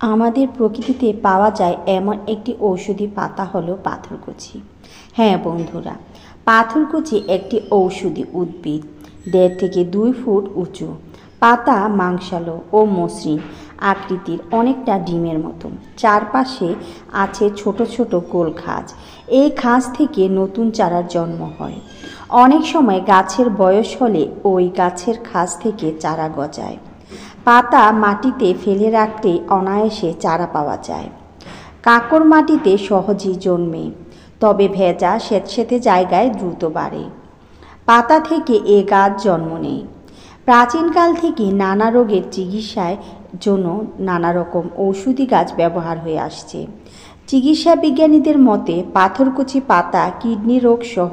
আমাদের প্রকৃতিতে পাওয়া যায় এমন একটি ঔষধি পাতা হলো পাথরকুচি। হ্যাঁ বন্ধুরা, পাথরকুচি একটি ঔষধি উদ্ভিদ, 1.5 থেকে 2 ফুট উঁচু। পাতা মাংসালো ও মসৃণ আকৃতির, অনেকটা ডিমের মতো। চারপাশে আছে ছোট ছোট গোল খাঁজ। এই খাঁজ থেকে নতুন চারার জন্ম হয়। অনেক সময় গাছের বয়স হলে ওই গাছের খাঁজ থেকে চারা গজায়। পাতা মাটিতে ফেলে রাখলে অনায়াসে চারা পাওয়া যায়। কাঁকর মাটিতে সহজেই জন্মে, তবে ভেজা স্যাঁতসেঁতে জায়গায় দ্রুত বাড়ে। পাতা থেকে এ গাছ জন্ম নেয়। প্রাচীনকাল থেকে নানা রোগের চিকিৎসার জন্য নানা রকম ঔষধি গাছ ব্যবহার হয়ে আসছে। চিকিৎসা বিজ্ঞানীদের মতে পাথরকুচি পাতা কিডনি রোগ সহ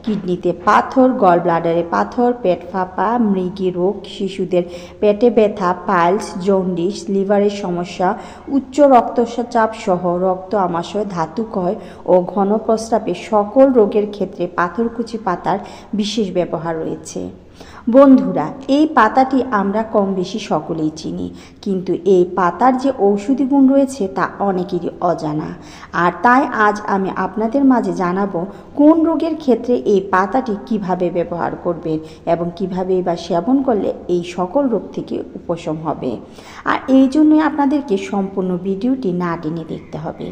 কিডনিতে পাথর, গল ব্লাডারে পাথর, পেট ফাঁপা, মৃগী রোগ, শিশুদের পেটে ব্যথা, পাইলস, জন্ডিস, লিভারের সমস্যা, উচ্চ রক্তচাপ সহ রক্ত আমাশয়, ধাতুক্ষয় ও ঘন প্রস্রাবে সকল রোগের ক্ষেত্রে পাথরকুচি পাতার বিশেষ ব্যবহার রয়েছে। বন্ধুরা, এই পাতাটি আমরা কম বেশি সকলেই চিনি, কিন্তু এই পাতার যে ঔষধি গুণ রয়েছে তা অনেকেরই অজানা। আর তাই আজ আমি আপনাদের মাঝে জানাবো কোন রোগের ক্ষেত্রে এই পাতাটি কিভাবে ব্যবহার করবেন এবং কিভাবে বা সেবন করলে এই সকল রোগ থেকে উপশম হবে। আর এই জন্যই আপনাদেরকে সম্পূর্ণ ভিডিওটি না টেনে দেখতে হবে।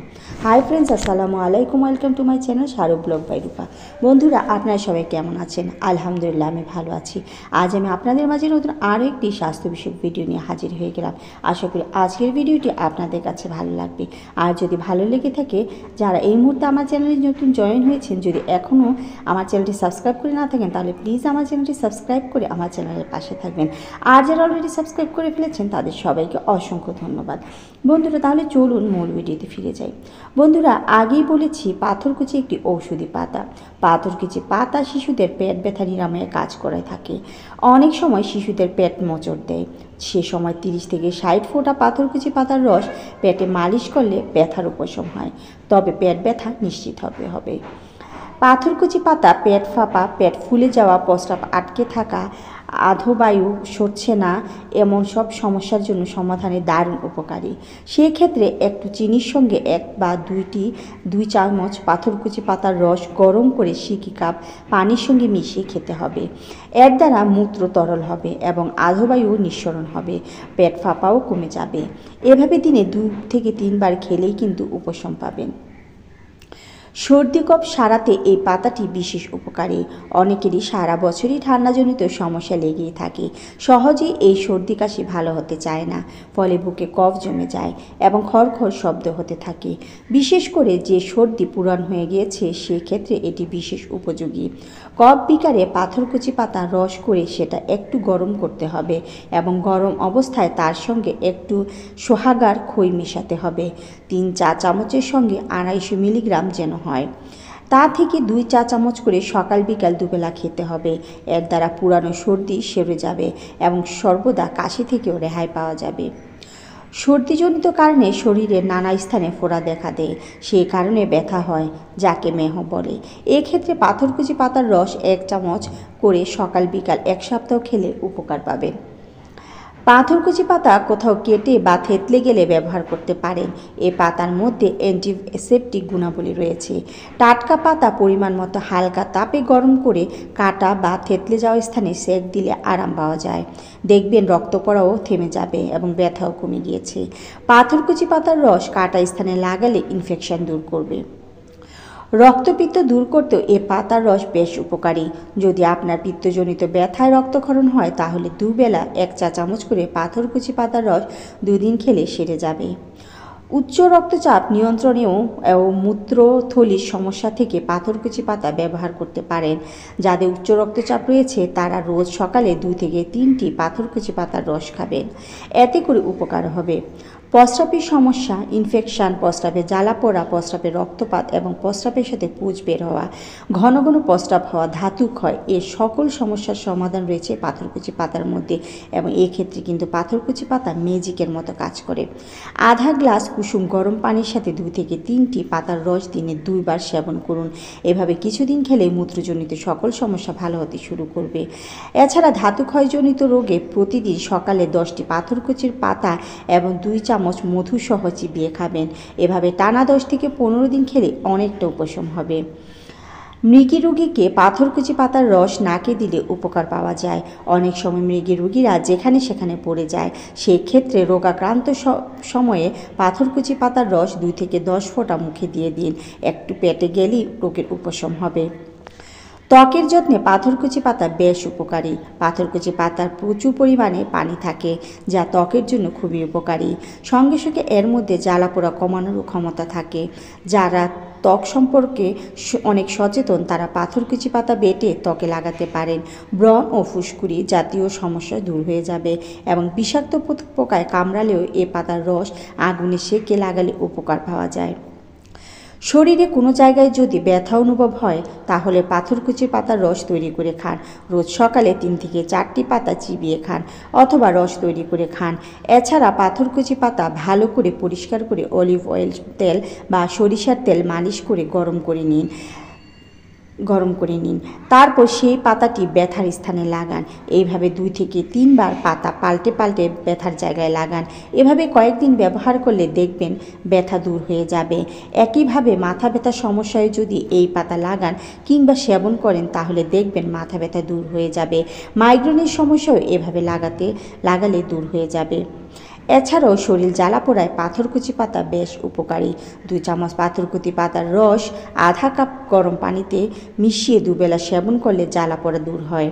হাই ফ্রেন্ডস, আসসালামু আলাইকুম, welcome to my channel Shahrukh blog by Rupa. বন্ধুরা, আপনারা সবাই কেমন আছেন? আলহামদুলিল্লাহ, আমি ভালো আছি। আজ আমি আপনাদের মাঝে নতুন আরও একটি স্বাস্থ্য বিষয়ক ভিডিও নিয়ে হাজির হয়ে গেলাম। আশা করি আজকের ভিডিওটি আপনাদের কাছে ভালো লাগবে। আর যদি ভালো লেগে থাকে, যারা এই মুহূর্তে আমার চ্যানেলে নতুন জয়েন হয়েছেন, যদি এখনও আমার চ্যানেলটি সাবস্ক্রাইব করে না থাকেন, তাহলে প্লিজ আমার চ্যানেলটি সাবস্ক্রাইব করে আমার চ্যানেলের পাশে থাকবেন। আর যারা অলরেডি সাবস্ক্রাইব করে ফেলেছেন তাদের সবাইকে অসংখ্য ধন্যবাদ। বন্ধুরা, তাহলে চলুন মূল ভিডিওতে ফিরে যাই। বন্ধুরা, আগেই বলেছি পাথরকুচি একটি ঔষধি পাতা। পাথরকুচি পাতা শিশুদের পেট ব্যথা নিরাময়ে কাজ করে থাকে। অনেক সময় শিশুদের পেট মোচড় দেয়, সে সময় 30 থেকে 60 ফোঁটা পাথরকুচি পাতার রস পেটে মালিশ করলে ব্যথার উপশম হয়, তবে পেট ব্যথা নিশ্চিত হবে। পাথরকুচি পাতা পেট ফাঁপা, পেট ফুলে যাওয়া, প্রস্রাব আটকে থাকা, আধবায়ু সরছে না, এমন সব সমস্যার জন্য সমাধানে দারুণ উপকারী। সেক্ষেত্রে একটু চিনির সঙ্গে 1 বা 2 চামচ পাথরকুচি পাতার রস গরম করে সিকি কাপ পানির সঙ্গে মিশিয়ে খেতে হবে। এর দ্বারা মূত্র তরল হবে এবং আধবায়ু নিঃসরণ হবে, পেট ফাঁপাও কমে যাবে। এভাবে দিনে 2 থেকে 3 বার খেলেই কিন্তু উপশম পাবেন। সর্দি কফ সারাতে এই পাতাটি বিশেষ উপকারী। অনেকেরই সারা বছরই ঠান্ডাজনিত সমস্যা লেগেই থাকে। সহজেই এই সর্দি কাশি ভালো হতে চায় না, ফলে বুকে কফ জমে যায় এবং খড়খড় শব্দ হতে থাকে। বিশেষ করে যে সর্দি পুরান হয়ে গিয়েছে সেক্ষেত্রে এটি বিশেষ উপযোগী। কফ বিকারে পাথরকুচি পাতা রস করে সেটা একটু গরম করতে হবে এবং গরম অবস্থায় তার সঙ্গে একটু সোহাগার খই মেশাতে হবে। 3 চা চামচের সঙ্গে 250 মিলিগ্রাম যেন হয়। তা থেকে 2 চা চামচ করে সকাল বিকাল দুবেলা খেতে হবে। এর দ্বারা পুরানো সর্দি সেরে যাবে এবং সর্বদা কাশি থেকেও রেহাই পাওয়া যাবে। সর্দিজনিত কারণে শরীরের নানা স্থানে ফোড়া দেখা দেয়, সেই কারণে ব্যথা হয়, যাকে মেহ বলে। এক্ষেত্রে পাথরকুচি পাতার রস 1 চামচ করে সকাল বিকাল 1 সপ্তাহ খেলে উপকার পাবেন। পাথরকুচি পাতা কোথাও কেটে বা থেতলে গেলে ব্যবহার করতে পারেন। এ পাতার মধ্যে অ্যান্টিসেপটিক গুণাবলী রয়েছে। টাটকা পাতা পরিমাণ মতো হালকা তাপে গরম করে কাটা বা থেতলে যাওয়া স্থানে সেঁক দিলে আরাম পাওয়া যায়। দেখবেন রক্ত পড়াও থেমে যাবে এবং ব্যথাও কমে গিয়েছে। পাথরকুচি পাতার রস কাটা স্থানে লাগালে ইনফেকশন দূর করবে। রক্তপিত্ত দূর করতেও এ পাতার রস বেশ উপকারী। যদি আপনার পিত্তজনিত ব্যথায় রক্তক্ষরণ হয়, তাহলে দুবেলা 1 চা চামচ করে পাথরকুচি পাতার রস 2 দিন খেলে সেরে যাবে। উচ্চ রক্তচাপ নিয়ন্ত্রণেও ও মূত্রথলির সমস্যা থেকে পাথরকুচি পাতা ব্যবহার করতে পারেন। যাদের উচ্চ রক্তচাপ রয়েছে তারা রোজ সকালে 2 থেকে 3টি পাথরকুচি পাতার রস খাবেন, এতে করে উপকার হবে। প্রস্রাবের সমস্যা, ইনফেকশন, প্রস্রাবে জ্বালা পোড়া, প্রস্রাবে রক্তপাত এবং প্রস্রাবের সাথে পুঁজ বের হওয়া, ঘন ঘন প্রস্রাব হওয়া, ধাতু ক্ষয়, এর সকল সমস্যার সমাধান রয়েছে পাথরকুচি পাতার মধ্যে এবং এক্ষেত্রে কিন্তু পাথরকুচি পাতা ম্যাজিকের মতো কাজ করে। আধা গ্লাস কুসুম গরম পানির সাথে 2 থেকে 3টি পাতার রস দিনে 2 বার সেবন করুন। এভাবে কিছুদিন খেলে মূত্রজনিত সকল সমস্যা ভালো হতে শুরু করবে। এছাড়া ধাতু ক্ষয়জনিত রোগে প্রতিদিন সকালে 10টি পাথরকুচির পাতা এবং 2 চামচ চামচ মধু সহ চিবিয়ে খাবেন। এভাবে টানা 10 থেকে 15 দিন খেলে অনেকটা উপশম হবে। মৃগী রোগীকে পাথরকুচি পাতার রস নাকে দিলে উপকার পাওয়া যায়। অনেক সময় মৃগী রোগীরা যেখানে সেখানে পড়ে যায়, সেক্ষেত্রে রোগাক্রান্ত সময়ে পাথরকুচি পাতার রস 2 থেকে 10 ফোঁটা মুখে দিয়ে দিন। একটু পেটে গেলেই রোগের উপশম হবে। ত্বকের যত্নে পাথরকুচি পাতা বেশ উপকারী। পাথরকুচি পাতার প্রচুর পরিমাণে পানি থাকে, যা ত্বকের জন্য খুবই উপকারী। সঙ্গে সঙ্গে এর মধ্যে জ্বালাপোড়া কমানোরও ক্ষমতা থাকে। যারা ত্বক সম্পর্কে অনেক সচেতন তারা পাথরকুচি পাতা বেটে ত্বকে লাগাতে পারেন। ব্রণ ও ফুসকুড়ি জাতীয় সমস্যা দূর হয়ে যাবে এবং বিষাক্ত পোকায় কামড়ালেও এ পাতার রস আগুনে সেকে লাগালে উপকার পাওয়া যায়। শরীরে কোনো জায়গায় যদি ব্যথা অনুভব হয় তাহলে পাথরকুচি পাতার রস তৈরি করে খান। রোজ সকালে 3 থেকে 4টি পাতা চিবিয়ে খান অথবা রস তৈরি করে খান। এছাড়া পাথরকুচি পাতা ভালো করে পরিষ্কার করে অলিভ অয়েল তেল বা সরিষার তেল মালিশ করে গরম করে নিন। তারপর সেই পাতাটি ব্যথার স্থানে লাগান। এইভাবে 2 থেকে 3 বার পাতা পাল্টে পাল্টে ব্যথার জায়গায় লাগান। এভাবে কয়েকদিন ব্যবহার করলে দেখবেন ব্যথা দূর হয়ে যাবে। একইভাবে মাথা ব্যথার সমস্যায় যদি এই পাতা লাগান কিংবা সেবন করেন তাহলে দেখবেন মাথা ব্যথা দূর হয়ে যাবে। মাইগ্রেনের সমস্যাও এভাবে লাগালে দূর হয়ে যাবে। এছাড়াও শরীর জ্বালাপোড়ায় পাথরকুচি পাতা বেশ উপকারী। 2 চামচ পাথরকুচি পাতার রস আধা কাপ গরম পানিতে মিশিয়ে দুবেলা সেবন করলে জ্বালাপোড়া দূর হয়।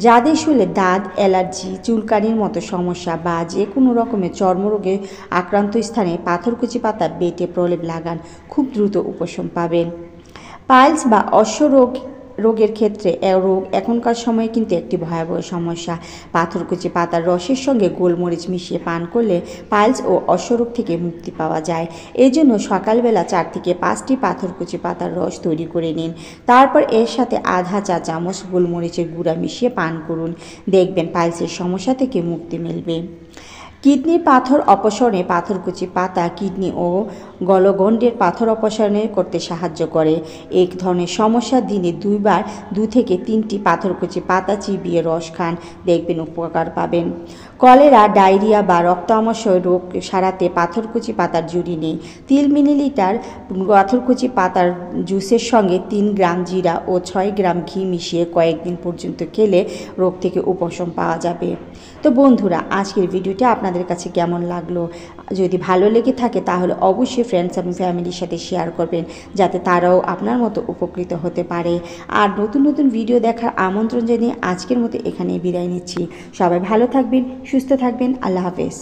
যাদের শরীরে দাঁত, অ্যালার্জি, চুলকানির মতো সমস্যা বা যে কোনো রকমের চর্মরোগে আক্রান্ত স্থানে পাথরকুচি পাতা বেটে প্রলেপ লাগান, খুব দ্রুত উপশম পাবেন। পাইলস বা রোগের ক্ষেত্রে রোগ এখনকার সময়ে কিন্তু একটি ভয়াবহ সমস্যা। পাথরকুচি পাতার রসের সঙ্গে গোলমরিচ মিশিয়ে পান করলে পাইলস ও অশ্বরোগ থেকে মুক্তি পাওয়া যায়। এই জন্য সকালবেলা 4 থেকে 5টি পাথরকুচি পাতার রস তৈরি করে নিন। তারপর এর সাথে আধা চা চামচ গোলমরিচের গুঁড়া মিশিয়ে পান করুন। দেখবেন পাইলসের সমস্যা থেকে মুক্তি মিলবে। কিডনির পাথর অপসারণে পাথরকুচি পাতা কিডনি ও গলগণ্ডের পাথর অপসারণে করতে সাহায্য করে। এক ধরনের সমস্যা দিনে 2 বার 2 থেকে 3টি পাথরকুচি পাতা চিবিয়ে রস খান, দেখবেন উপকার পাবেন। কলেরা, ডায়রিয়া বা রক্ত আমাশয় রোগ সারাতে পাথরকুচি পাতার জুড়ি নেই। 3 মিলিলিটার পাথরকুচি পাতার জুসের সঙ্গে 3 গ্রাম জিরা ও 6 গ্রাম ঘি মিশিয়ে কয়েকদিন পর্যন্ত খেলে রোগ থেকে উপশম পাওয়া যাবে। তো বন্ধুরা, আজকের ভিডিওটা আপনাদের কাছে কেমন লাগলো? যদি ভালো লেগে থাকে তাহলে অবশ্যই ফ্রেন্ডস এবং ফ্যামিলির সাথে শেয়ার করবেন, যাতে তারাও আপনার মতো উপকৃত হতে পারে। আর নতুন নতুন ভিডিও দেখার আমন্ত্রণ জানিয়ে আজকের মতো এখানেই বিদায় নিচ্ছি। সবাই ভালো থাকবেন, সুস্থ থাকবেন। আল্লাহ হাফেজ।